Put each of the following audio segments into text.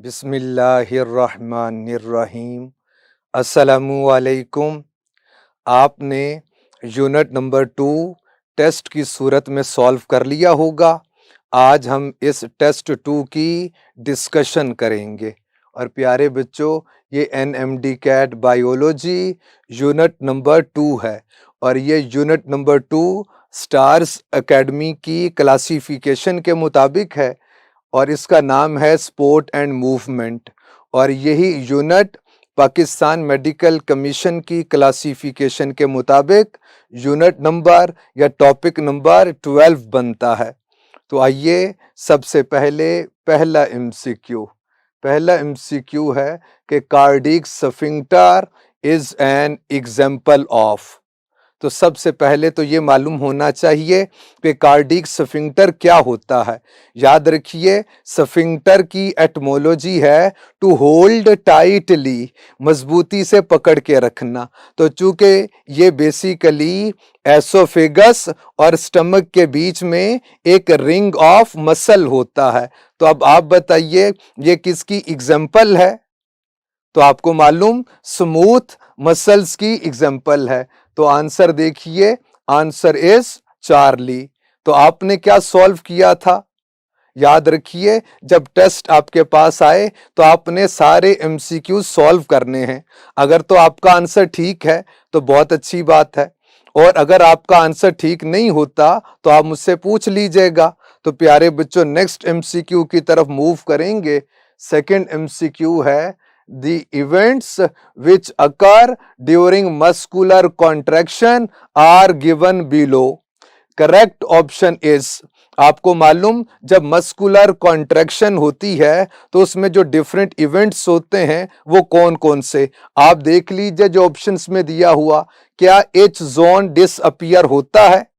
बिस्मिल्लाहिर्रहमानिर्रहीम। अस्सलामुअलैकुम। आपने यूनिट नंबर 2 टेस्ट की सूरत में सॉल्व कर लिया होगा। आज हम इस टेस्ट 2 की डिस्कशन करेंगे। और प्यारे बच्चों, ये NMD CAT biology unit number 2 है और ये यूनिट नंबर 2 स्टार्स एकेडमी की क्लासिफिकेशन के मुताबिक है और इसका नाम है स्पोर्ट एंड मूवमेंट। और यही यूनिट पाकिस्तान मेडिकल कमीशन की क्लासिफिकेशन के मुताबिक यूनिट नंबर या टॉपिक नंबर 12 बनता है। तो आइए सबसे पहले पहला एमसीक्यू है कि cardiac sphincter is an example of. तो सबसे पहले तो ये मालूम होना चाहिए कि कार्डियक स्फिंक्टर क्या होता है। याद रखिए, स्फिंक्टर की एटमोलॉजी है टू होल्ड टाइटली, मजबूती से पकड़ के रखना। तो चूंकि ये बेसिकली एसोफेगस और स्टमक के बीच में एक रिंग ऑफ मसल होता है। तो अब आप बताइए ये किसकी एग्जाम्पल है? तो आपको मालूम स्मूथ मसल्स की एग्जाम्पल है। तो आंसर देखिए, आंसर इज चार्ली। तो आपने क्या सॉल्व किया था? याद रखिए, जब टेस्ट आपके पास आए तो आपने सारे एमसीक्यू सॉल्व करने हैं। अगर तो आपका आंसर ठीक है तो बहुत अच्छी बात है, और अगर आपका आंसर ठीक नहीं होता तो आप मुझसे पूछ लीजिएगा। तो प्यारे बच्चों, नेक्स्ट एमसीक्यू की तरफ मूव करेंगे। सेकंड एमसीक्यू है The events which occur during muscular contraction are given below. Correct option is, आपको मालूम जब मस्कुलर कॉन्ट्रैक्शन होती है तो उसमें जो डिफरेंट इवेंट्स होते हैं वो कौन कौन से, आप देख लीजिए जो ऑप्शंस में दिया हुआ। क्या एच जोन डिसअपियर होता है?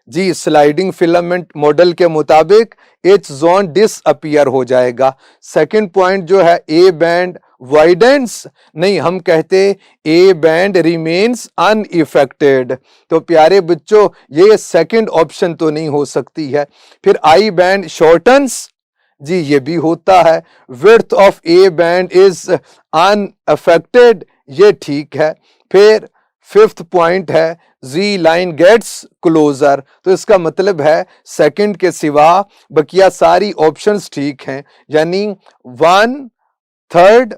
जी, स्लाइडिंग फिलामेंट मॉडल के मुताबिक एच जोन डिसअपियर हो जाएगा। सेकंड पॉइंट जो है ए बैंड वाइडेंस, नहीं, हम कहते ए बैंड रिमेन्स अनइफेक्टेड। तो प्यारे बच्चों, ये सेकंड ऑप्शन तो नहीं हो सकती है। फिर आई बैंड शॉर्टन्स, जी ये भी होता है। Width of A band is unaffected, ये ठीक है। फिर फिफ्थ पॉइंट है जी लाइन गेट्स क्लोजर। तो इसका मतलब है सेकंड के सिवा बकिया सारी ऑप्शंस ठीक हैं, यानी 1, 3,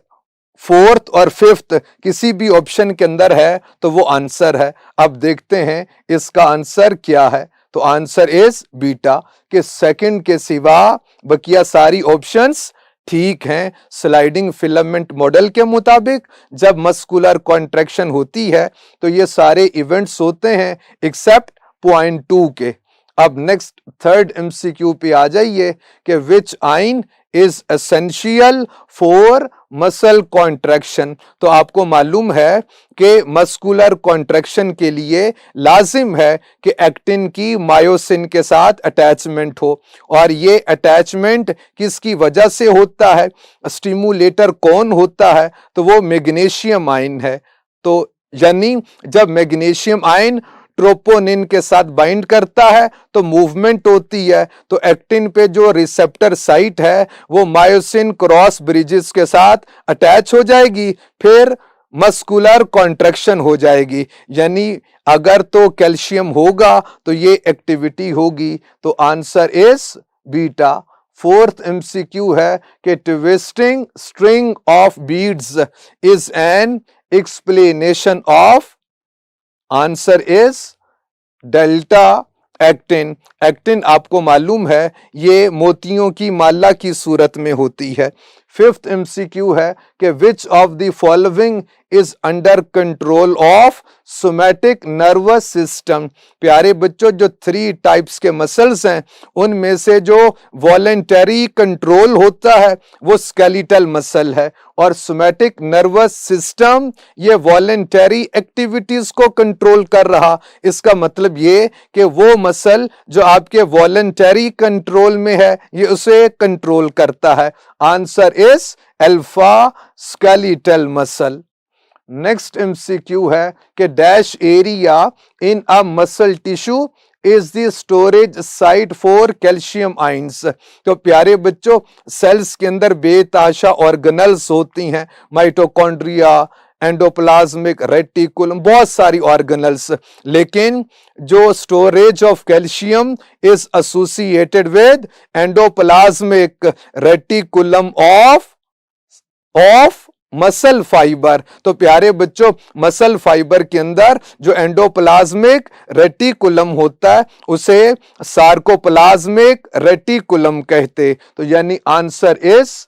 4 और 5 किसी भी ऑप्शन के अंदर है तो वो आंसर है। अब देखते हैं इसका आंसर क्या है। तो आंसर इज बीटा, कि सेकंड के सिवा बकिया सारी ऑप्शंस ठीक हैं। स्लाइडिंग फिलामेंट मॉडल के मुताबिक जब मस्कुलर कॉन्ट्रैक्शन होती है तो ये सारे इवेंट्स होते हैं एक्सेप्ट पॉइंट 2 के। अब नेक्स्ट थर्ड एमसीक्यू पे आ जाइए कि विच आइन is essential for muscle contraction. तो आपको मालूम है कि मस्कुलर कॉन्ट्रैक्शन के लिए लाजिम है कि एक्टिन की मायोसिन के साथ अटैचमेंट हो, और ये अटैचमेंट किसकी वजह से होता है? स्टिमुलेटर कौन होता है? तो वो मैग्नीशियम आयन है। तो यानी जब मैग्नीशियम आयन ट्रोपोनिन के साथ बाइंड करता है तो मूवमेंट होती है। तो एक्टिन पे जो रिसेप्टर साइट है वो मायोसिन क्रॉस ब्रिजेस के साथ अटैच हो जाएगी, फिर मस्कुलर कॉन्ट्रैक्शन हो जाएगी। यानी अगर तो कैल्शियम होगा तो ये एक्टिविटी होगी। तो answer is beta. Fourth MCQ है कि twisting string of beads is an explanation of. Answer is delta actin. Actin आपको मालूम है ये मोतियों की माला की सूरत में होती है। फिफ्थ एमसीक्यू है कि विच of the following is under control of somatic nervous system. प्यारे बच्चों, जो 3 टाइप्स के मसल्स हैं उनमें से जो वॉलेंटरी कंट्रोल होता है वो स्केलेटल मसल है, और सोमैटिक नर्वस सिस्टम ये वॉलेंटरी एक्टिविटीज को कंट्रोल कर रहा। इसका मतलब ये कि वो मसल जो आपके वॉलेंटरी कंट्रोल में है ये उसे कंट्रोल करता है। Answer is alpha skeletal muscle. Next MCQ है कि dash area in a muscle tissue is the storage site for calcium ions. तो प्यारे बच्चों, सेल्स के अंदर बेतहाशा ऑर्गेनल्स होती हैं, माइटोकॉन्ड्रिया, एंडोप्लाज्मिक रेटिकुलम, बहुत सारी ऑर्गेनल्स, लेकिन जो storage of calcium is associated with endoplasmic reticulum of muscle fibre. तो प्यारे बच्चों, मसल फाइबर के अंदर जो एंडोप्लाज्मिक रेटिकुलम होता है उसे सार्कोप्लाज्मिक रेटिकुलम कहते। तो यानी answer is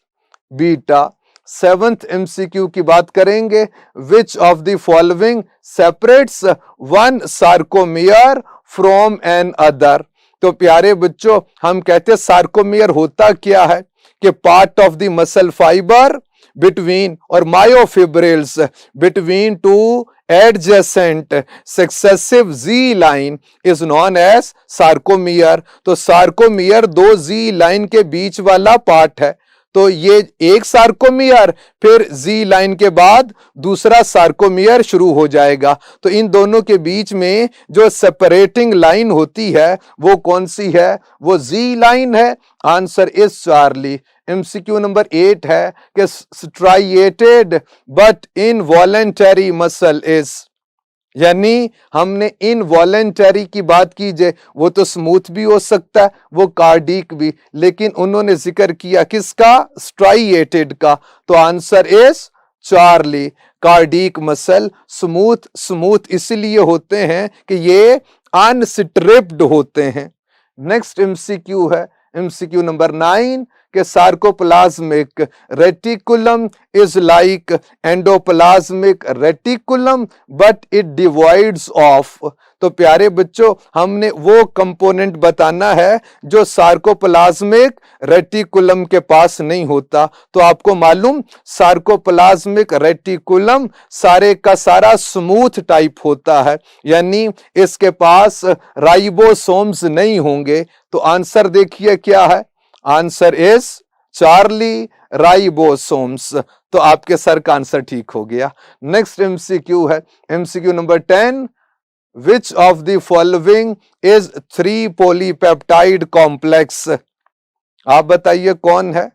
beta. Seventh MCQ की बात करेंगे, which of the following separates one sarcomere from another. तो प्यारे बच्चों, हम कहते हैं सार्कोमियर होता क्या है कि part of the muscle fibre between or myofibrils between two adjacent successive Z line is known as sarcomere। तो sarcomere दो Z line के बीच वाला पार्ट है। तो ये एक सार्कोमियर, फिर जी लाइन के बाद दूसरा सार्कोमियर शुरू हो जाएगा। तो इन दोनों के बीच में जो सेपरेटिंग लाइन होती है वो कौन सी है? वो जी लाइन है। Answer is Charlie. MCQ number 8 है कि striated but involuntary muscle is, यानी हमने इनवॉलेंटरी की बात कीजिए, वो तो स्मूथ भी हो सकता है, वो कार्डिक भी, लेकिन उन्होंने जिक्र किया किसका? स्ट्राइएटेड का। तो answer is Charlie. Cardiac muscle smooth इसलिए होते हैं कि ये अनस्ट्रिप्ड होते हैं। नेक्स्ट एमसीक्यू है एमसीक्यू नंबर 9 के sarcoplasmic reticulum is like endoplasmic reticulum but it divides of. तो प्यारे बच्चों, हमने वो कंपोनेंट बताना है जो सार्कोप्लाज्मिक रेटिकुलम के पास नहीं होता। तो आपको मालूम, सार्कोप्लाज्मिक रेटिकुलम सारे का सारा स्मूथ टाइप होता है, यानी इसके पास राइबोसोम्स नहीं होंगे। तो आंसर देखिए क्या है? Answer is Charlie, ribosomes. तो आपके सर का आंसर ठीक हो गया। नेक्स्ट एमसीक्यू है MCQ number 10, which of the following is 3 polypeptide complex. आप बताइए कौन है?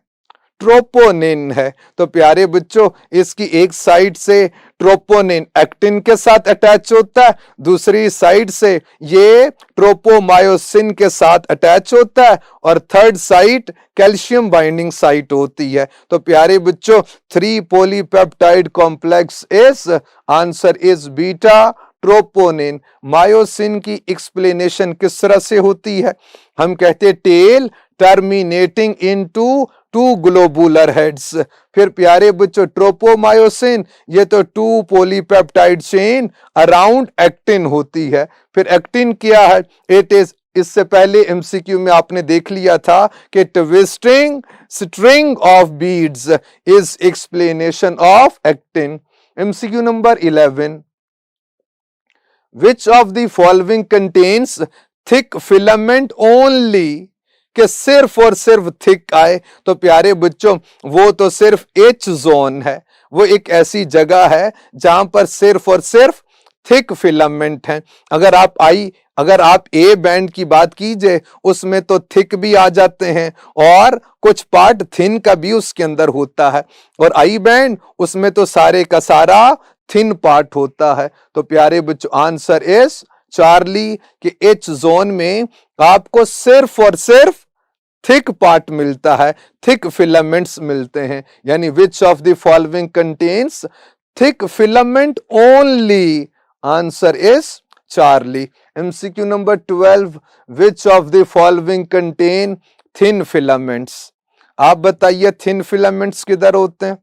ट्रोपोनिन है। तो प्यारे बच्चों, इसकी एक साइड से ट्रोपोनिन एक्टिन के साथ अटैच होता है, दूसरी साइड से ये ट्रोपोमायोसिन के साथ अटैच होता है, और third site calcium binding site होती है। तो प्यारे बच्चों, 3 polypeptide complex is, answer is beta troponin. Myosin की एक्सप्लेनेशन किस तरह से होती है? हम कहते हैं tail terminating into 2 globular heads. फिर प्यारे बच्चों, ट्रोपोमायोसिन ये तो 2 पॉलीपेप्टाइड चेन अराउंड एक्टिन होती है। फिर एक्टिन क्या है? इट इज, इससे पहले एमसीक्यू में आपने देख लिया था कि twisting string of beads is explanation of actin. MCQ number 11, which of the following contains thick filament only, कि सिर्फ और सिर्फ थिक आए। तो प्यारे बच्चों, वो तो सिर्फ एच जोन है, वो एक ऐसी जगह है जहां पर सिर्फ और सिर्फ थिक फिलामेंट है। अगर आप ए बैंड की बात कीजिए, उसमें तो थिक भी आ जाते हैं और कुछ पार्ट थिन का भी उसके अंदर होता है, और आई बैंड उसमें तो सारे का सारा थिन पार्ट होता है। तो प्यारे बच्चों, आंसर इज चार्ली कि एच जोन में आपको सिर्फ और सिर्फ थिक पार्ट मिलता है, थिक फिलामेंट्स मिलते हैं। यानी विच of the following contains thick filament only, answer is Charlie. MCQ number 12, which of the following contain thin filaments. आप बताइए थिन फिलामेंट्स किधर होते हैं?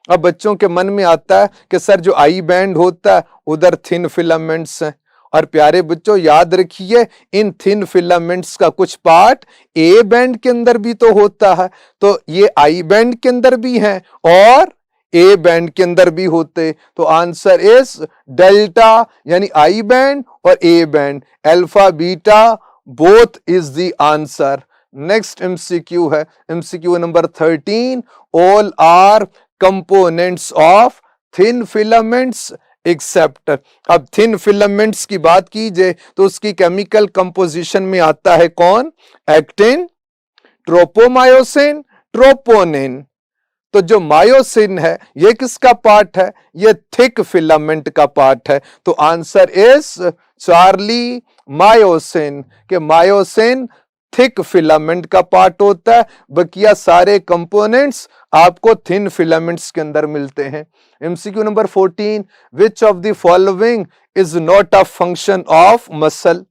अब बच्चों के मन में आता है कि सर जो आई बैंड होता है उधर थिन फिलामेंट्स हैं, और प्यारे बच्चों याद रखिए, इन थिन फिलामेंट्स का कुछ पार्ट ए बैंड के अंदर भी तो होता है। तो ये आई बैंड के अंदर भी हैं और ए बैंड के अंदर भी होते। तो आंसर इज डेल्टा, यानी आई बैंड और A band, alpha beta both is the answer. Next MCQ है MCQ number 13, all are components of thin filaments except. अब थिन फिलामेंट्स की बात कीजिए तो उसकी केमिकल कंपोजिशन में आता है कौन? Actin, tropomyosin, troponin. तो जो मायोसिन है ये किसका पार्ट है? ये थिक फिलामेंट का पार्ट है। तो आंसर इज चार्ली मायोसिन, के मायोसिन थिक फिलामेंट का पार्ट होता है, बकिया सारे कंपोनेंट्स आपको थिन फिलामेंट्स के अंदर मिलते हैं। MCQ number 14, which of the following is not a function of muscle?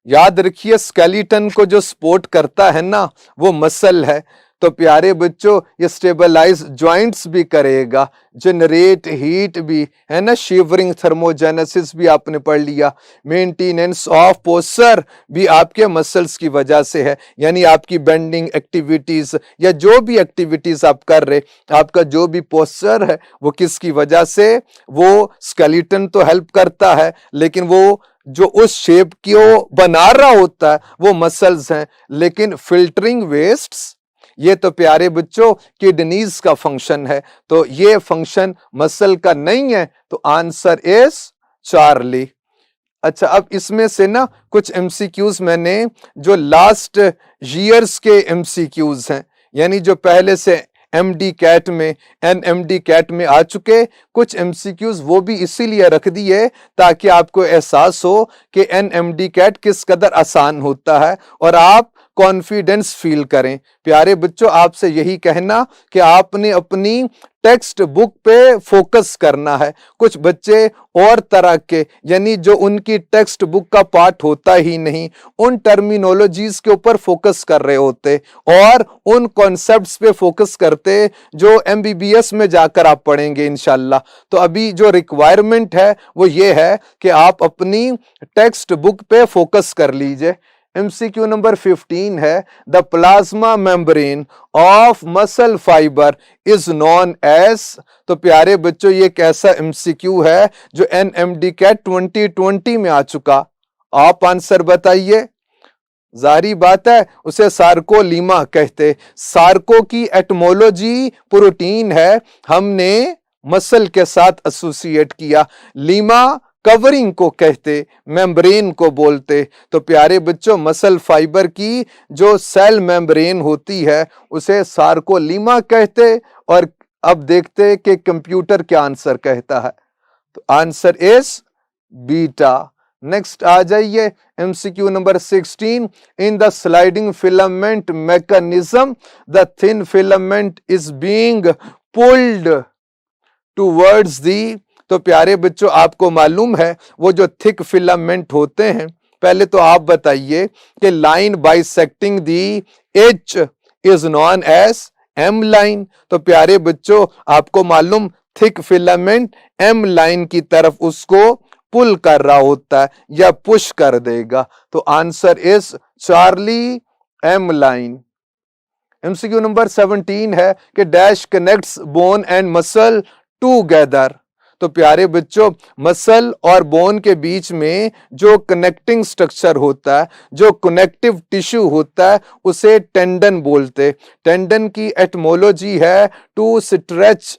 याद रखिए स्केलेटन को जो सपोर्ट करता है ना वो मसल है। तो प्यारे बच्चों ये स्टेबलाइज जॉइंट्स भी करेगा, जनरेट हीट भी है ना, शिवरिंग थर्मोजेनेसिस भी आपने पढ़ लिया, मेंटेनेंस ऑफ पोस्चर भी आपके मसल्स की वजह से है। यानी आपकी बेंडिंग एक्टिविटीज या जो भी एक्टिविटीज आप कर रहे, आपका जो भी पोस्चर है वो किसकी वजह से? वो स्केलेटन तो हेल्प करता है लेकिन वो जो उस शेप को बना रहा होता है वो मसल्स हैं। लेकिन फिल्टरिंग वेस्ट्स ये तो प्यारे बच्चों किडनीज का फंक्शन है, तो ये फंक्शन मसल का नहीं है। तो आंसर इज चार्ली। अच्छा, अब इसमें से ना कुछ एमसीक्यूज मैंने जो लास्ट ईयर्स के एमसीक्यूज हैं, यानी जो पहले से एमडी कैट में, एनएमडी कैट में आ चुके कुछ एमसीक्यूज, वो भी इसीलिए रख दिए ताकि आपको एहसास हो कि एनएमडी कैट किस कदर आसान होता है और आप कॉन्फिडेंस फील करें। प्यारे बच्चों आपसे यही कहना कि आपने अपनी टेक्स्ट बुक पे फोकस करना है। कुछ बच्चे और तरह के, यानी जो उनकी टेक्स्ट बुक का पार्ट होता ही नहीं, उन टर्मिनोलॉजीज के ऊपर फोकस कर रहे होते और उन कॉन्सेप्ट्स पे फोकस करते जो एमबीबीएस में जाकर आप पढ़ेंगे इंशाल्लाह। तो अभी जो रिक्वायरमेंट है वो ये है कि आप अपनी टेक्स्ट बुक पे फोकस कर लीजिए। एमसीक्यू नंबर 15 है, the plasma membrane of muscle fibre is known as. तो प्यारे बच्चों ये एक ऐसा एमसीक्यू है जो एनएमडी कैट 2020 में आ चुका। आप आंसर बताइए। जारी बात है उसे सार्कोलीमा कहते। सार्को की एटमोलॉजी प्रोटीन है, हमने मसल के साथ एसोसिएट किया। लीमा कवरिंग को कहते, मेम्ब्रेन को बोलते। तो प्यारे बच्चों मसल फाइबर की जो सेल मेम्ब्रेन होती है उसे सार्कोलीमा कहते। और अब देखते कि कंप्यूटर क्या आंसर कहता है। तो आंसर इज बीटा। नेक्स्ट आ जाइए MCQ number 16, in the sliding filament mechanism the thin filament is being pulled towards the. तो प्यारे बच्चों आपको मालूम है वो जो थिक फिलामेंट होते हैं, पहले तो आप बताइए कि line bisecting the H is known as M line. तो प्यारे बच्चों आपको मालूम थिक फिलामेंट एम लाइन की तरफ उसको पुल कर रहा होता है या पुश कर देगा। तो answer is Charlie M line. MCQ number 17 है कि dash connects bone and muscle together. तो प्यारे बच्चों मसल और बोन के बीच में जो कनेक्टिंग स्ट्रक्चर होता है, जो कनेक्टिव टिश्यू होता है उसे टेंडन बोलते। टेंडन की एटमोलॉजी है टू स्ट्रेच,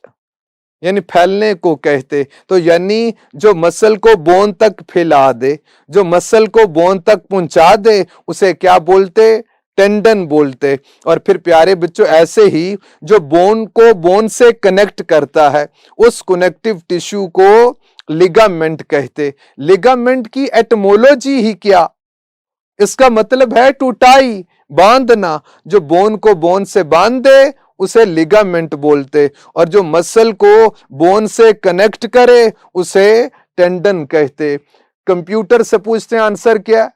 यानी फैलने को कहते। तो यानी जो मसल को बोन तक फैला दे, जो मसल को बोन तक पहुंचा दे उसे क्या बोलते? टेंडन बोलते। और फिर प्यारे बच्चों ऐसे ही जो बोन को बोन से कनेक्ट करता है उस कनेक्टिव टिश्यू को लिगामेंट कहते। लिगामेंट की एटमोलॉजी ही क्या? इसका मतलब है टू टाई, बांधना। जो बोन को बोन से बांध दे उसे लिगामेंट बोलते और जो मसल को बोन से कनेक्ट करे उसे टेंडन कहते। कंप्यूटर से पूछते हैं आंसर क्या?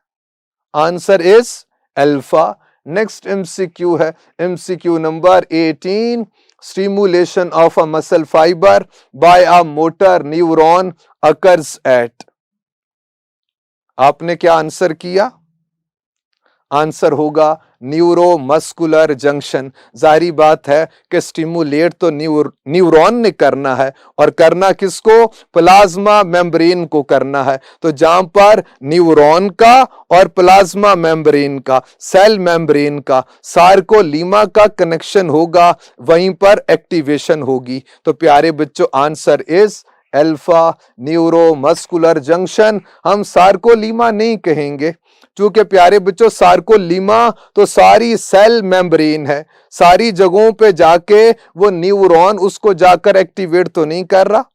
Answer is alpha. Next MCQ है MCQ number 18, stimulation of a muscle fibre by a motor neuron occurs at. आपने क्या आंसर किया? आंसर होगा न्यूरोमस्कुलर जंक्शन। जारी बात है कि स्टिमुलेट तो न्यूरॉन ने करना है और करना किसको? प्लाज्मा मेम्ब्रेन को करना है। तो जहां पर न्यूरॉन का और प्लाज्मा मेम्ब्रेन का, सेल मेम्ब्रेन का, सार्कोलीमा का कनेक्शन होगा वहीं पर एक्टिवेशन होगी। तो प्यारे बच्चों answer is alpha neuromuscular junction, हम सार्कोलीमा नहीं कहेंगे, क्योंकि प्यारे बच्चों सार्कोलीमा तो सारी सेल मेम्ब्रेन है, सारी जगहों पे जाके वो न्यूरॉन उसको जाकर एक्टिवेट तो नहीं कर रहा,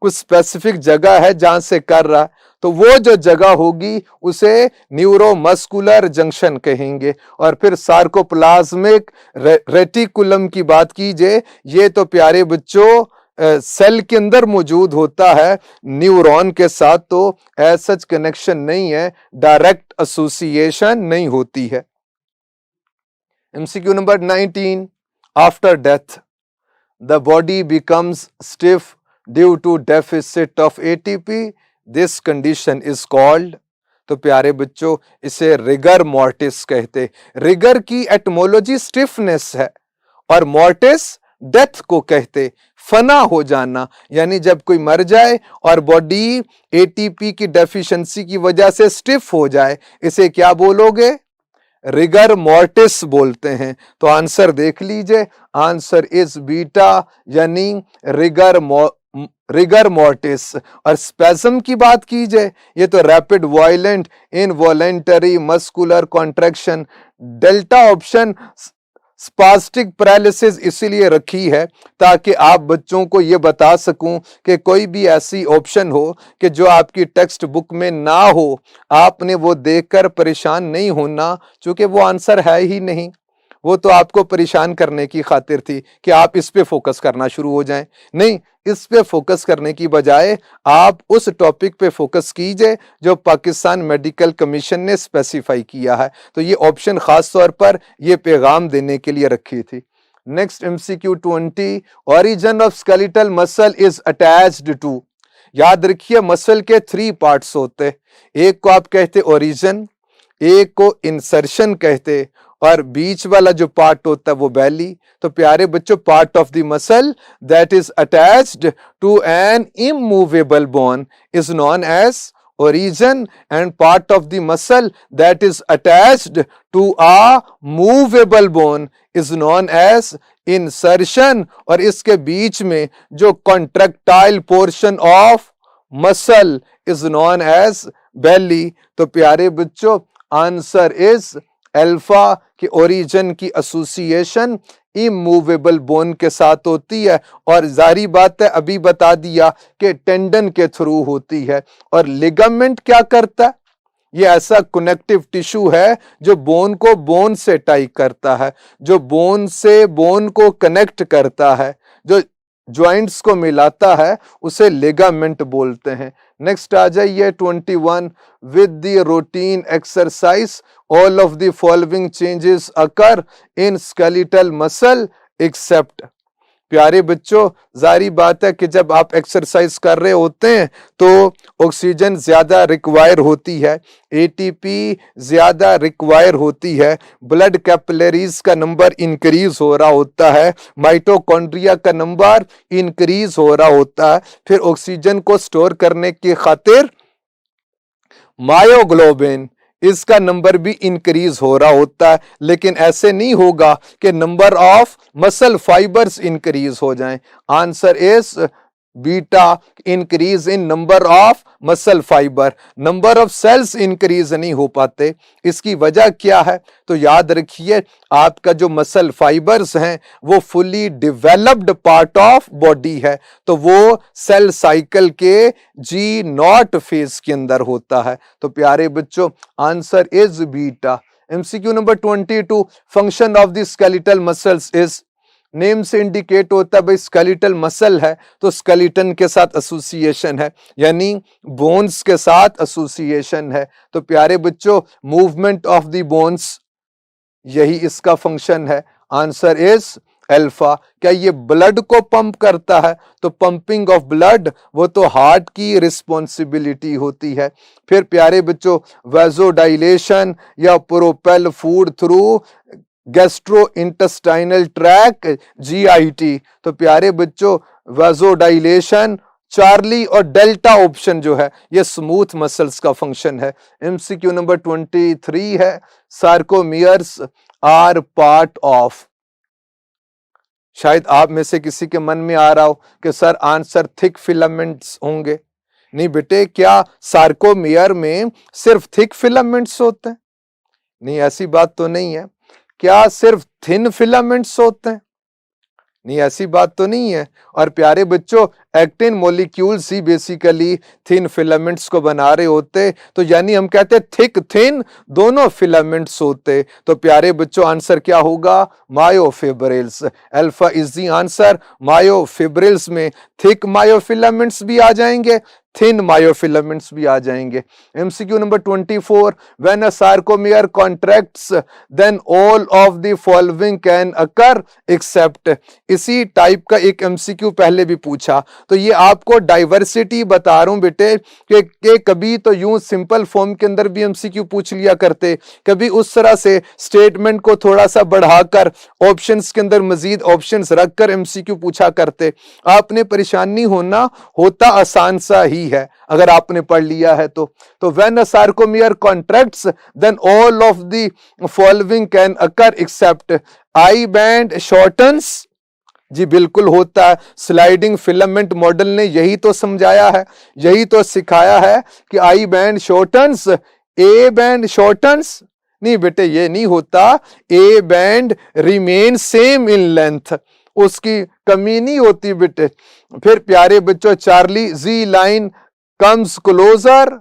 कुछ स्पेसिफिक जगह है जहां से कर रहा है, तो वो जो जगह होगी उसे न्यूरोमस्कुलर जंक्शन कहेंगे। और फिर सार्कोप्लाज्मिक रेटिकुलम की बात कीजिए, ये तो प्यारे बच्चों सेल के अंदर मौजूद होता है न्यूरॉन के साथ, तो एज सच कनेक्शन नहीं है, डायरेक्ट एसोसिएशन नहीं होती है। MCQ number 19, after death the body becomes stiff due to deficit of ATP, this condition is called, तो प्यारे बच्चों इसे रिगर मॉर्टिस कहते। रिगर की एटमोलॉजी स्टिफनेस है और मॉर्टिस डेथ को कहते, फना हो जाना, यानी जब कोई मर जाए और बॉडी एटीपी की डेफिशिएंसी की वजह से स्टिफ हो जाए, इसे क्या बोलोगे? रिगर मॉर्टिस बोलते हैं। तो आंसर देख लीजिए, आंसर इज बीटा, यानी रिगर मॉर्टिस। और स्पेज्म की बात कीजिए, ये तो rapid violent involuntary muscular contraction. Delta option spastic paralysis इसीलिए रखी है ताकि आप बच्चों को ये बता सकूं कि कोई भी ऐसी ऑप्शन हो कि जो आपकी टेक्स्ट बुक में ना हो, आपने वो देखकर परेशान नहीं होना, क्योंकि वो आंसर है ही नहीं, वो तो आपको परेशान करने की खातिर थी कि आप इस पे फोकस करना शुरू हो जाएं। नहीं, इस पे फोकस करने की बजाय आप उस टॉपिक पे फोकस कीजिए जो पाकिस्तान मेडिकल कमीशन ने स्पेसिफाई किया है। तो ये ऑप्शन खास तौर पर ये पैगाम देने के लिए रखी थी। Next MCQ 20, origin of skeletal muscle is attached to. याद रखिए मसल के 3 पार्ट्स होते, एक को आप कहते ओरिजिन, एक को इंसर्शन कहते, और बीच वाला जो पार्ट होता है वो बैली। तो प्यारे बच्चों, part of the muscle that is attached to an immovable bone is known as origin, and part of the muscle that is attached to a movable bone is known as insertion, और इसके बीच में जो contractile portion of muscle is known as belly। तो प्यारे बच्चों answer is alpha की origin की association immovable bone के साथ होती है, और जारी बात है अभी बता दिया कि टेंडन के थ्रू होती है। और लिगामेंट क्या करता है? ये ऐसा कनेक्टिव टिश्यू है जो बोन को बोन से टाई करता है, जो बोन से बोन को कनेक्ट करता है, जो ज्वाइंट्स को मिलाता है, उसे लिगामेंट बोलते हैं। नेक्स्ट आ जाइए 21, with the routine exercise all of the following changes occur in skeletal muscle except। प्यारे बच्चों जारी बात है कि जब आप एक्सरसाइज कर रहे होते हैं तो ऑक्सीजन ज्यादा रिक्वायर होती है, एटीपी ज्यादा रिक्वायर होती है, ब्लड कैपिलरीज का नंबर इंक्रीज हो रहा होता है, माइटोकॉन्ड्रिया का नंबर इंक्रीज हो रहा होता है, फिर ऑक्सीजन को स्टोर करने की खातिर मायोग्लोबिन इसका नंबर भी इंक्रीज हो रहा होता है। लेकिन ऐसे नहीं होगा कि number of muscle fibres increase हो जाएं। Answer is beta, increase in number of muscle fibre, number of cells increase नहीं हो पाते। इसकी वजह क्या है? तो याद रखिए आपका जो मसल फाइबर्स हैं वो fully developed part of body है, तो वो सेल साइकिल के G0 फेज के अंदर होता है। तो प्यारे बच्चों answer is beta. MCQ number 22, function of the skeletal muscles is. Name से इंडिकेट होता है भाई स्केलेटल मसल है तो स्केलेटन के साथ एसोसिएशन है, यानी बोन्स के साथ एसोसिएशन है। तो प्यारे बच्चों मूवमेंट ऑफ द बोन्स यही इसका फंक्शन है। Answer is alpha. क्या ये ब्लड को पंप करता है? तो पंपिंग ऑफ ब्लड वो तो हार्ट की रिस्पॉन्सिबिलिटी होती है। फिर प्यारे बच्चों वेजोडाइलेशन या propel food through gastro intestinal tract GIT। तो प्यारे बच्चों वेजोडाइलेशन चार्ली और डेल्टा ऑप्शन जो है ये स्मूथ मसल्स का फंक्शन है। एमसीक्यू नंबर 23 है, सार्कोमियर्स आर पार्ट ऑफ। शायद आप में से किसी के मन में आ रहा हो कि सर आंसर थिक फिलामेंट्स होंगे। नहीं बेटे, क्या सार्कोमियर में सिर्फ थिक फिलामेंट्स होते हैं? नहीं, ऐसी बात तो नहीं है। क्या सिर्फ थिन फिलामेंट्स होते हैं? नहीं, ऐसी बात तो नहीं है। और प्यारे बच्चों, एक्टिन मॉलिक्यूल्स ही बेसिकली थिन फिलामेंट्स को बना रहे होते, तो यानी हम कहते हैं थिक थिन दोनों फिलामेंट्स होते। तो प्यारे बच्चों आंसर क्या होगा? Myofibrils. Alpha is the answer. Myofibrils में थिक मायोफिलामेंट्स भी आ जाएंगे, थिन मायोफिलामेंट्स भी आ जाएंगे। MCQ number 24, when a sarcomere contracts then all of the following can occur except. इसी टाइप का एक एमसीक्यू पहले भी पूछा, तो ये आपको डाइवर्सिटी बता रहा हूं बेटे कि कभी तो यूं सिंपल फॉर्म के अंदर भी एमसीक्यू पूछ लिया करते, कभी उस तरह से स्टेटमेंट को थोड़ा सा बढ़ाकर ऑप्शंस के अंदर मजीद ऑप्शंस रखकर एमसीक्यू पूछा करते। आपने परेशान नहीं होना, होता आसान सा ही है अगर आपने पढ़ लिया है तो when a sarcomere contracts then all of the following can occur except I band shortens. जी बिल्कुल होता है। स्लाइडिंग फिलामेंट मॉडल ने यही तो समझाया है, यही तो सिखाया है कि आई band shortens, A band shortens. नहीं बेटे, ये नहीं होता। A band remain same in length, उसकी कमी नहीं होती बेटे। फिर प्यारे बच्चों, चार्ली जी लाइन कम्स क्लोजर,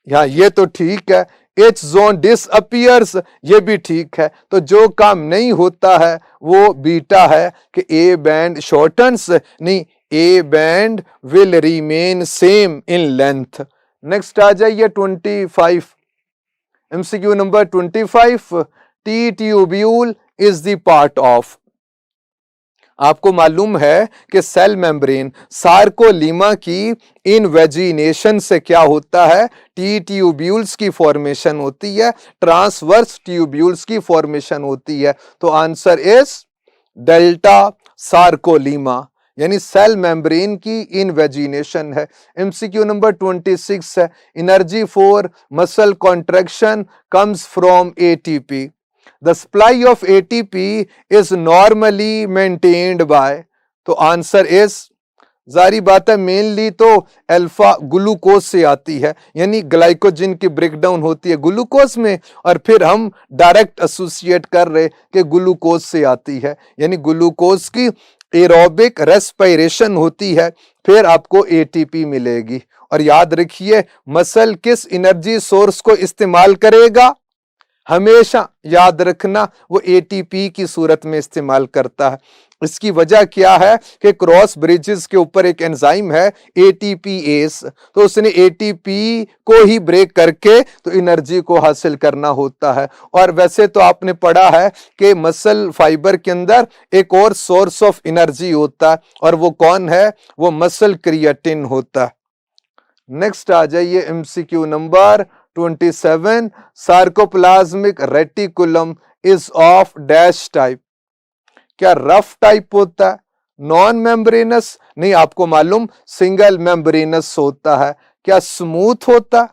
यहाँ ये तो ठीक है। एच जोन डिसअपियर्स, ये भी ठीक है। तो जो काम नहीं होता है वो बीटा है कि ए बैंड शॉर्टन्स, नहीं, A band will remain same in length. Next आ जाइए 25, MCQ number 25, T tubule is the part of. आपको मालूम है कि सेल मेम्ब्रेन सार्कोलीमा की इनवेजिनेशन से क्या होता है? टी ट्यूब्यूल्स की फॉर्मेशन होती है, ट्रांसवर्स ट्यूब्यूल्स की फॉर्मेशन होती है। तो आंसर इज डेल्टा सार्कोलीमा, यानी सेल मेम्ब्रेन की इनवेजिनेशन है। एमसीक्यू नंबर 26 है, energy for muscle contraction comes from ATP. The supply of ATP is normally maintained by, तो आंसर इज, जारी बात है, मेनली तो अल्फा ग्लूकोज से आती है, यानी ग्लाइकोजन की ब्रेकडाउन होती है ग्लूकोज में, और फिर हम डायरेक्ट एसोसिएट कर रहे कि ग्लूकोज से आती है, यानी ग्लूकोज की एरोबिक रेस्पिरेशन होती है, फिर आपको एटीपी मिलेगी। और याद रखिए, मसल किस एनर्जी सोर्स को इस्तेमाल करेगा? हमेशा याद रखना, वो एटीपी की सूरत में इस्तेमाल करता है। इसकी वजह क्या है कि क्रॉस ब्रिजेस के ऊपर एक एंजाइम है एटीपीएस, तो उसने एटीपी को ही ब्रेक करके तो एनर्जी को हासिल करना होता है। और वैसे तो आपने पढ़ा है कि मसल फाइबर के अंदर एक और सोर्स ऑफ एनर्जी होता है, और वो कौन है? वो मसल क्रिएटिन होता है। नेक्स्ट आ जाइए MCQ number 27, sarcoplasmic reticulum is of dash type. क्या रफ टाइप होता है? Non membranes? नहीं, आपको मालूम सिंगल मेम्ब्रेनस होता है। क्या स्मूथ होता?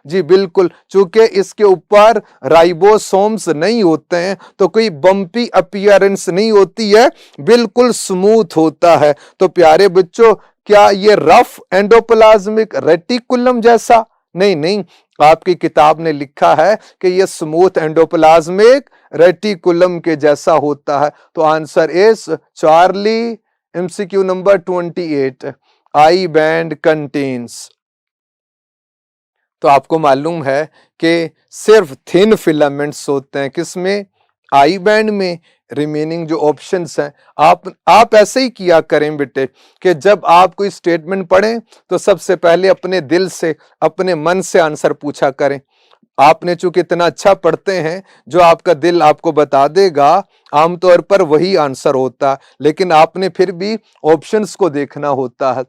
जी बिल्कुल, चूंकि इसके ऊपर राइबोसोम्स नहीं होते हैं तो कोई बम्पी अपीयरेंस नहीं होती है, बिल्कुल स्मूथ होता है। तो प्यारे बच्चों, क्या ये रफ एंडोप्लाज्मिक रेटिकुलम जैसा? नहीं नहीं, आपकी किताब ने लिखा है कि ये स्मूथ एंडोप्लाज्मिक रेटिकुलम के जैसा होता है। तो answer is Charlie. MCQ number 28, I band contains. तो आपको मालूम है कि सिर्फ थिन फिलामेंट्स होते हैं किसमें? आई बैंड में। रिमेनिंग जो ऑप्शंस हैं, आप ऐसे ही किया करें बेटे कि जब आप कोई स्टेटमेंट पढ़ें तो सबसे पहले अपने दिल से, अपने मन से आंसर पूछा करें। आपने चूंकि इतना अच्छा पढ़ते हैं, जो आपका दिल आपको बता देगा आमतौर पर वही आंसर होता है, लेकिन आपने फिर भी ऑप्शंस को देखना होता है।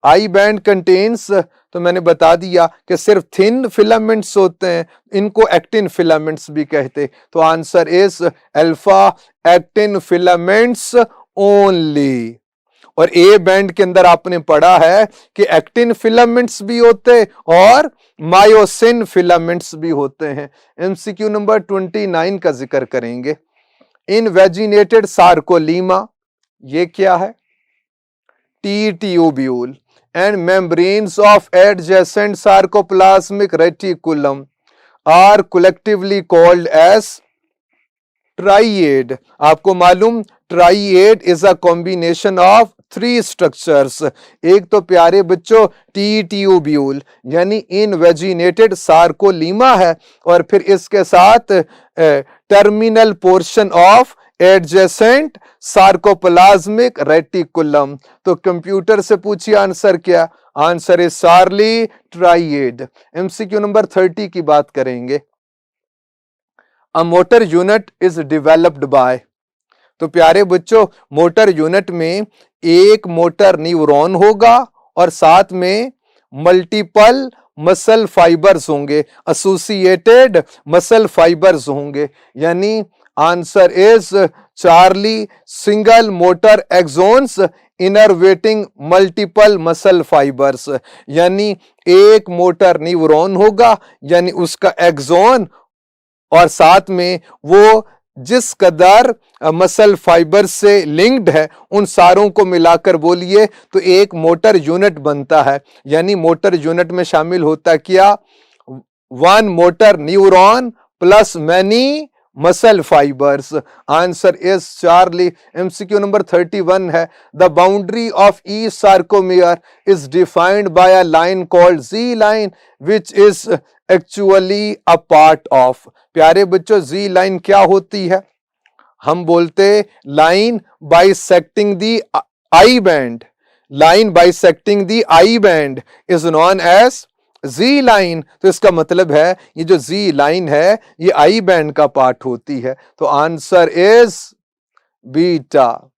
आई बैंड कंटेन्स, तो मैंने बता दिया कि सिर्फ थिन फिलामेंट्स होते हैं, इनको एक्टिन फिलामेंट्स भी कहते। तो answer is alpha actin filaments only. और ए बैंड के अंदर आपने पढ़ा है कि एक्टिन फिलामेंट्स भी होते और मायोसिन फिलामेंट्स भी होते हैं। एमसीक्यू नंबर 29 का जिक्र करेंगे। इनवेजिनेटेड सार्कोलीमा, ये क्या है? T tubule and membranes of adjacent sarcoplasmic reticulum are collectively called as triad. आपको मालूम triad is a combination of three structures. एक तो प्यारे बच्चों टी ट्यूब्यूल यानी इनवेजिनेटेड सार्कोलीमा है, और फिर इसके साथ terminal portion of adjacent sarcoplasmic reticulum. तो कंप्यूटर से पूछिए आंसर क्या? Answer is Charlie triad. MCQ number 30 की बात करेंगे। A motor unit is developed by. तो प्यारे बच्चों मोटर यूनिट में एक मोटर न्यूरॉन होगा और साथ में मल्टीपल मसल फाइबर्स होंगे, एसोसिएटेड मसल फाइबर्स होंगे। यानी answer is Charlie single motor axons innervating multiple muscle fibres. यानी एक मोटर न्यूरॉन होगा यानी उसका एक्सोन और साथ में वो जिस कदर मसल फाइबर से लिंक्ड है उन सारों को मिलाकर बोलिए तो एक मोटर यूनिट बनता है। यानी मोटर यूनिट में शामिल होता क्या? One motor neuron plus many muscle fibres. Answer is Charlie. MCQ number 31 है। The boundary of each sarcomere is defined by a line called Z line which is actually a part of. प्यारे बच्चों Z line क्या होती है? हम बोलते line bisecting the I band. Line bisecting the I band is known as Z line. तो इसका मतलब है ये जो जी लाइन है ये आई बैंड का पार्ट होती है। तो answer is beta,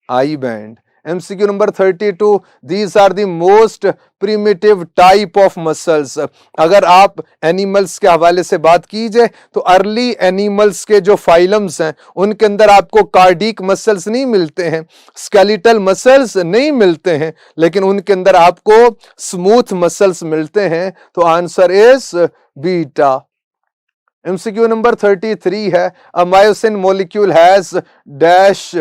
I band. MCQ number 32, these are the most primitive type of muscles। अगर आप एनिमल्स के हवाले से बात कीजिए तो अर्ली एनिमल्स के जो फाइलम्स हैं उनके अंदर आपको कार्डिक मसल्स नहीं मिलते हैं, स्केलेटल मसल्स नहीं मिलते हैं, लेकिन उनके अंदर आपको स्मूथ मसल्स मिलते हैं। तो answer is beta. MCQ number 33 है। A myosin molecule has dash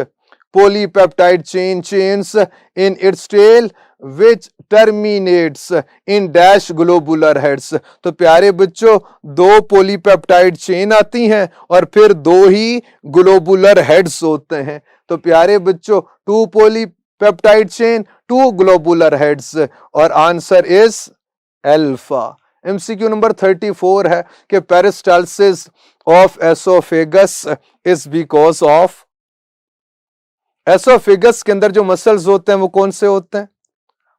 polypeptide chains in its tail which terminates in dash globular heads। तो प्यारे बच्चों दो पोलीपेप्टाइड चेन आती हैं और फिर दो ही ग्लोबुलर हेड्स होते हैं। तो प्यारे बच्चों two polypeptide chain, two globular heads, और answer is alpha. MCQ number 34 है कि peristalsis of oesophagus is because of. Oesophagus के अंदर जो मसल्स होते हैं वो कौन से होते हैं?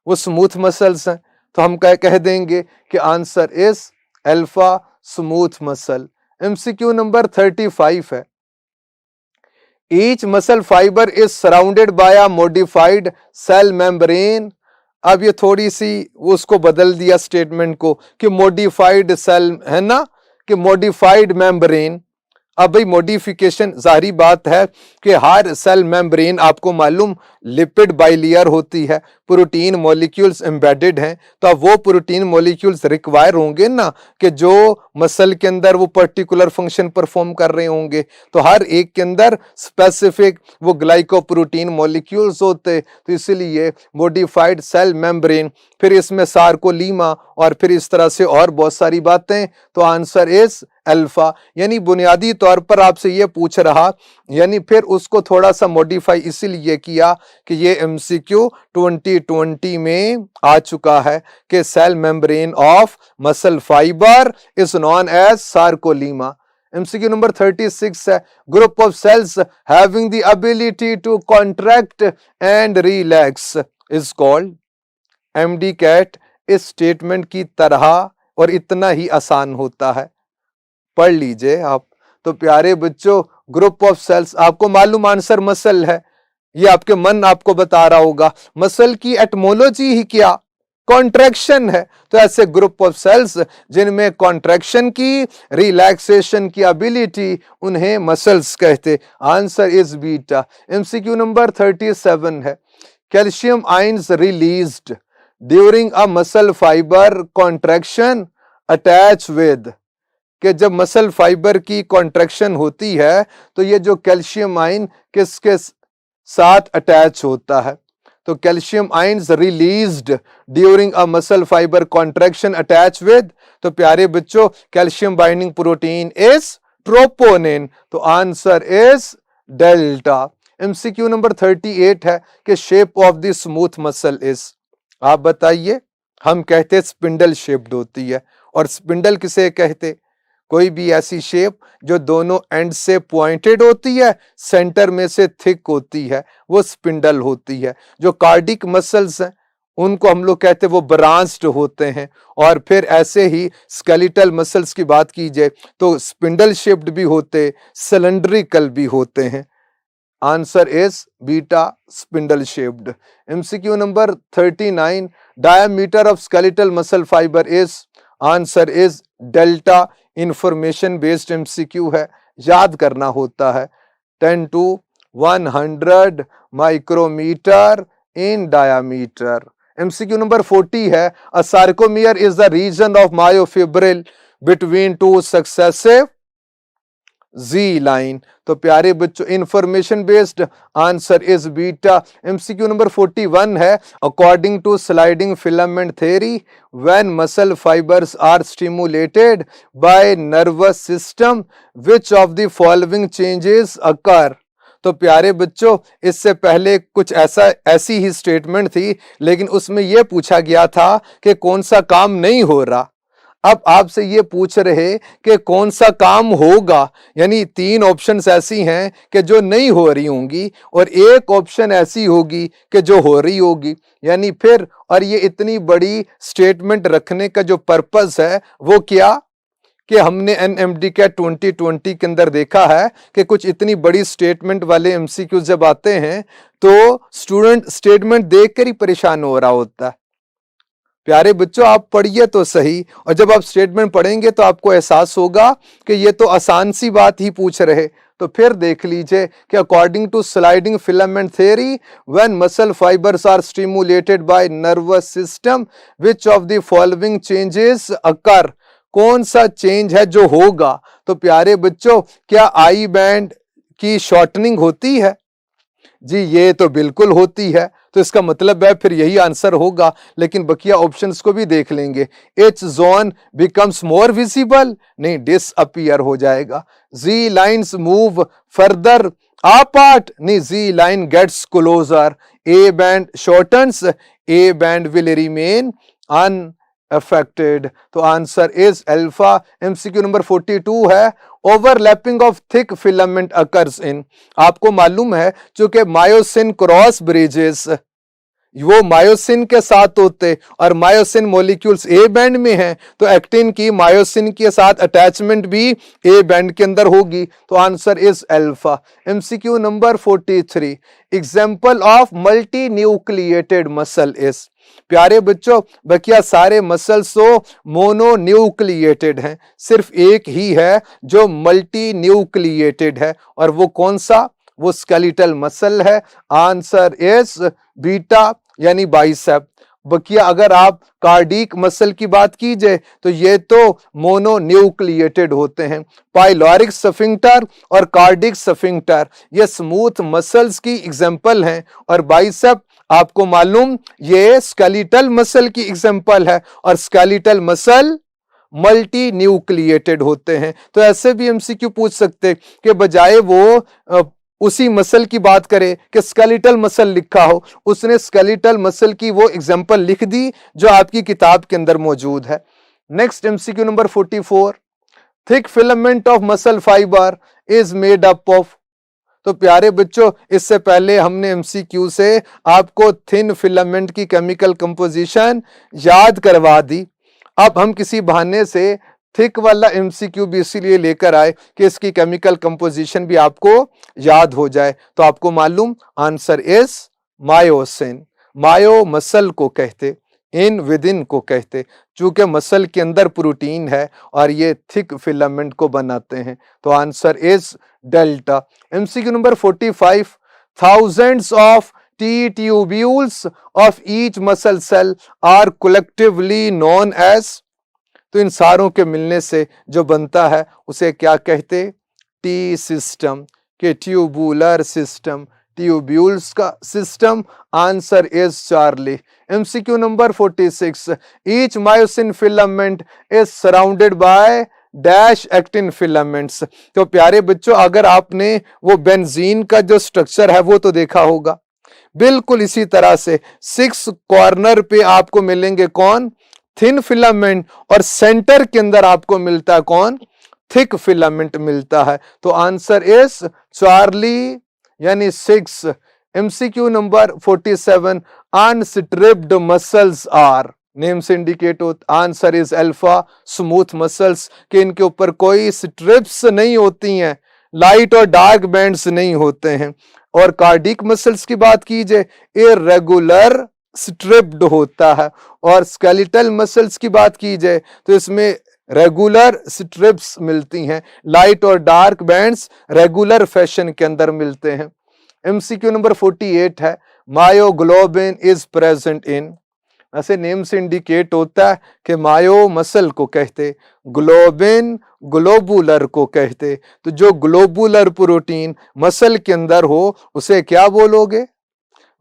वो स्मूथ मसल्स हैं। तो हम कह देंगे कि answer is alpha smooth muscle. MCQ number 35 है। Each muscle fibre is surrounded by a modified cell membrane. अब ये थोड़ी सी उसको बदल दिया स्टेटमेंट को कि मॉडिफाइड सेल है ना, कि मॉडिफाइड मेम्ब्रेन। अब भाई मॉडिफिकेशन जाहिर बात है कि हर सेल मेम्ब्रेन आपको मालूम लिपिड बाइलेयर होती है, प्रोटीन मॉलिक्यूल्स एम्बेडेड हैं। तो अब वो प्रोटीन मॉलिक्यूल्स रिक्वायर होंगे ना कि जो मसल के अंदर वो पर्टिकुलर फंक्शन परफॉर्म कर रहे होंगे। तो हर एक के अंदर स्पेसिफिक वो ग्लाइकोप्रोटीन मॉलिक्यूल्स होते। तो इसलिए मॉडिफाइड सेल मेम्ब्रेन, फिर इसमें सार्कोलीमा, और फिर इस तरह से और बहुत सारी बातें। तो आंसर इज अल्फा। यानी बुनियादी तौर पर आपसे ये पूछ रहा, यानी फिर उसको थोड़ा सा मॉडिफाई इसीलिए किया कि ये MCQ 2020 में आ चुका है कि cell membrane of muscle fibre is known as sarcolemma. MCQ number 36 है। Group of cells having the ability to contract and relax is called. MD CAT इस स्टेटमेंट की तरह और इतना ही आसान होता है, पढ़ लीजिए आप। तो प्यारे बच्चों ग्रुप ऑफ सेल्स, आपको मालूम आंसर मसल है, ये आपके मन आपको बता रहा होगा। मसल की एटमोलॉजी ही क्या? कॉन्ट्रैक्शन है। तो ऐसे ग्रुप ऑफ सेल्स जिनमें कॉन्ट्रैक्शन की, रिलैक्सेशन की एबिलिटी, उन्हें मसल्स कहते। Answer is beta. MCQ number 37 है। Calcium ions released during a muscle fibre contraction attach with. कि जब मसल फाइबर की कॉन्ट्रैक्शन होती है तो ये जो कैल्शियम आयन किसके साथ अटैच होता है। तो calcium ions released during a muscle fibre contraction attach with, तो प्यारे बच्चों calcium binding protein is troponin, तो answer is delta. MCQ number 38 है कि shape of the smooth muscle is, आप बताइए। हम कहते स्पिंडल शेप्ड होती है, और स्पिंडल किसे कहते? कोई भी ऐसी शेप जो दोनों एंड से पॉइंटेड होती है, सेंटर में से थिक होती है, वो स्पिंडल होती है। जो कार्डिक मसल्स हैं उनको हम लोग कहते हैं वो ब्रांच्ड होते हैं। और फिर ऐसे ही स्केलेटल मसल्स की बात की जाए तो स्पिंडल शेप्ड भी होते, सिलेंड्रिकल भी होते हैं। Answer is beta, spindle shaped. MCQ number 39, diameter of skeletal muscle fibre is, answer is delta. Information based MCQ है, याद करना होता है। 10 to 100 micrometre in diameter. MCQ number 40 है, a sarcomere is the region of myofibril between two successive Z line. तो प्यारे बच्चों information based answer is beta. MCQ number 41 है, according to sliding filament theory when muscle fibres are stimulated by nervous system which of the following changes occur. तो प्यारे बच्चों इससे पहले कुछ ऐसी ही स्टेटमेंट थी, लेकिन उसमें यह पूछा गया था कि कौन सा काम नहीं हो रहा। अब आपसे ये पूछ रहे कि कौन सा काम होगा, यानी 3 ऑप्शंस ऐसी हैं कि जो नहीं हो रही होंगी और एक ऑप्शन ऐसी होगी कि जो हो रही होगी। यानी फिर, और ये इतनी बड़ी स्टेटमेंट रखने का जो पर्पस है वो क्या कि हमने एनएमडी के 2020 के अंदर देखा है कि कुछ इतनी बड़ी स्टेटमेंट वाले एमसीक्यू जब आते हैं तो स्टूडेंट स्टेटमेंट देखकर ही परेशान हो रहा होता है। प्यारे बच्चों आप पढ़िए तो सही, और जब आप स्टेटमेंट पढ़ेंगे तो आपको एहसास होगा कि ये तो आसान सी बात ही पूछ रहे। तो फिर देख लीजिए कि according to sliding filament theory when muscle fibres are stimulated by nervous system which of the following changes occur, कौन सा चेंज है जो होगा। तो प्यारे बच्चों क्या आई बैंड की शॉर्टनिंग होती है? जी ये तो बिल्कुल होती है, तो इसका मतलब है फिर यही आंसर होगा। लेकिन बकिया ऑप्शंस को भी देख लेंगे। H zone becomes more visible, नहीं डिसअपीयर हो जाएगा। Z lines move further apart, नहीं Z line gets closer. A band shortens, A band will remain unaffected. तो answer is alpha. MCQ number 42 है, overlapping of thick filament occurs in, आपको मालूम है चूंकि मायोसिन क्रॉस ब्रिजेस वो myosin के साथ होते और मायोसिन मॉलिक्यूल्स ए बैंड में हैं, तो एक्टिन की मायोसिन के साथ अटैचमेंट भी ए बैंड के अंदर होगी। तो answer is alpha. MCQ number 43, example of multi nucleated muscle is, प्यारे बच्चों बकिया सारे मसल्स तो मोनोन्यूक्लिएटेड हैं, सिर्फ एक ही है जो मल्टी न्यूक्लिएटेड है, और वो कौन सा? वो स्केलेटल मसल है। आंसर इज बीटा यानी बाइसेप। बकिया अगर आप कार्डिक मसल की बात कीजिए तो ये तो मोनोन्यूक्लिएटेड होते हैं। पाइलोरिक स्फिंक्टर और कार्डिक स्फिंक्टर ये स्मूथ मसल्स की एग्जांपल हैं, और बाइसेप आपको मालूम ये स्केलेटल मसल की एग्जांपल है, और स्केलेटल मसल मल्टी न्यूक्लिएटेड होते हैं। तो ऐसे भी एमसीक्यू पूछ सकते कि बजाय वो उसी मसल की बात करे कि स्केलेटल मसल लिखा हो, उसने स्केलेटल मसल की वो एग्जांपल लिख दी जो आपकी किताब के अंदर मौजूद है। Next MCQ number 44, thick filament of muscle fibre is made up of. तो प्यारे बच्चों इससे पहले हमने एमसीक्यू से आपको थिन फिलामेंट की केमिकल कंपोजिशन याद करवा दी। अब हम किसी बहाने से थिक वाला एमसीक्यू भी इसीलिए लेकर आए कि इसकी केमिकल कंपोजिशन भी आपको याद हो जाए। तो आपको मालूम answer is myosin. Myo muscle को कहते, इन विद इन को कहते, चूंकि मसल के अंदर प्रोटीन है और ये थिक फिलामेंट को बनाते हैं। तो answer is delta. MCQ number 45, thousands of T tubules of each muscle cell are collectively known as, तो इन सारों के मिलने से जो बनता है उसे क्या कहते? टी सिस्टम, के ट्यूबुलर सिस्टम, ट्यूब्यूल्स का system? Answer is Charlie. MCQ number 46, each myosin filament is surrounded by dash actin filaments. तो प्यारे बच्चों, अगर आपने वो बेंजीन का जो स्ट्रक्चर है वो तो देखा होगा, बिल्कुल इसी तरह से 6 कॉर्नर पे आपको मिलेंगे कौन? थिन फिलामेंट, और सेंटर के अंदर आपको मिलता है कौन? थिक फिलामेंट मिलता है। तो आंसर इज चार्ली यानी 6। MCQ number 47, unstriped muscles are, name से इंडिकेट होता, answer is alpha smooth muscles, कि इनके ऊपर कोई स्ट्रिप्स नहीं होती हैं, लाइट और डार्क बैंड्स नहीं होते हैं। और कार्डिक मसल्स की बात कीजिए, इरेगुलर स्ट्रिप्ड होता है। और स्केलेटल मसल्स की बात की जाए तो इसमें रेगुलर स्ट्रिप्स मिलती हैं, लाइट और डार्क बैंड्स रेगुलर फैशन के अंदर मिलते हैं। एमसीक्यू नंबर 48 है, मायोग्लोबिन इज प्रेजेंट इन, ऐसे नेम से इंडिकेट होता है कि मायो मसल को कहते, ग्लोबिन ग्लोबुलर को कहते। तो जो ग्लोबुलर प्रोटीन मसल के अंदर हो उसे क्या बोलोगे?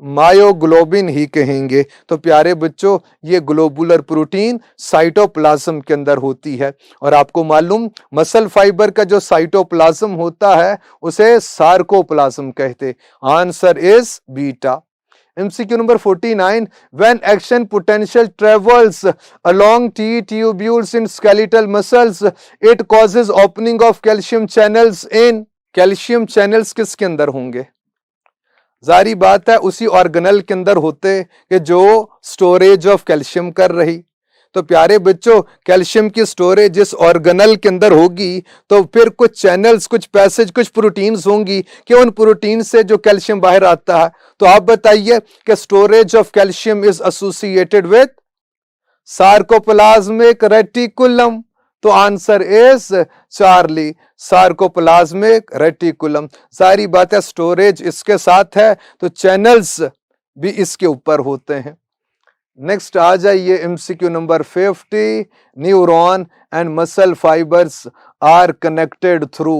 मायोग्लोबिन ही कहेंगे। तो प्यारे बच्चों, ये ग्लोबुलर प्रोटीन साइटोप्लाज्म के अंदर होती है। और आपको मालूम, मसल फाइबर का जो साइटोप्लाज्म होता है उसे सार्कोप्लाज्म कहते। Answer is beta. MCQ number 49, when action potential travels along T tubules in skeletal muscles, it causes opening of calcium channels in, calcium channels किसके अंदर होंगे? जारी बात है उसी ऑर्गेनल के अंदर होते कि जो स्टोरेज ऑफ कैल्शियम कर रही। तो प्यारे बच्चों, कैल्शियम की स्टोरेज जिस ऑर्गेनल के अंदर होगी तो फिर कुछ चैनल्स, कुछ पैसेज, कुछ प्रोटीन्स होंगी कि उन प्रोटीन से जो कैल्शियम बाहर आता है। तो आप बताइए कि storage of calcium is associated with sarcoplasmic reticulum. तो answer is Charlie, sarcoplasmic reticulum. सारी बात है, स्टोरेज इसके साथ है तो चैनल्स भी इसके ऊपर होते हैं। नेक्स्ट आ जाइए MCQ number 50, neuron and muscle fibres are connected through,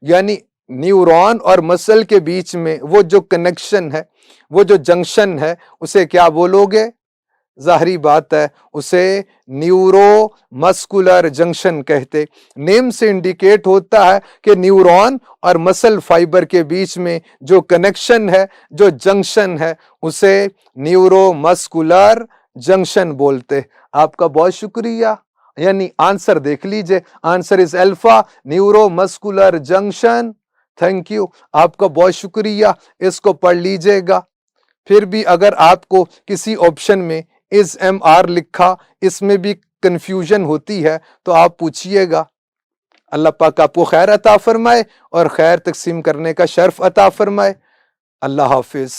यानी न्यूरॉन और मसल के बीच में वो जो कनेक्शन है, वो जो जंक्शन है, उसे क्या बोलोगे? जाहिर बात है उसे न्यूरो मस्कुलर जंक्शन कहते। नेम से इंडिकेट होता है कि न्यूरॉन और मसल फाइबर के बीच में जो कनेक्शन है, जो जंक्शन है, उसे न्यूरो मस्कुलर जंक्शन बोलते। आपका बहुत शुक्रिया। यानी आंसर देख लीजिए, answer is alpha neuro muscular junction. Thank you, आपका बहुत शुक्रिया। इसको पढ़ लीजिएगा। फिर भी अगर आपको किसी ऑप्शन में इज MR लिखा, इसमें भी कंफ्यूजन होती है तो आप पूछिएगा। अल्लाह पाक आपको खैर अता फरमाए और खैर तकसीम करने का शर्फ अता फरमाए। अल्लाह हाफिज।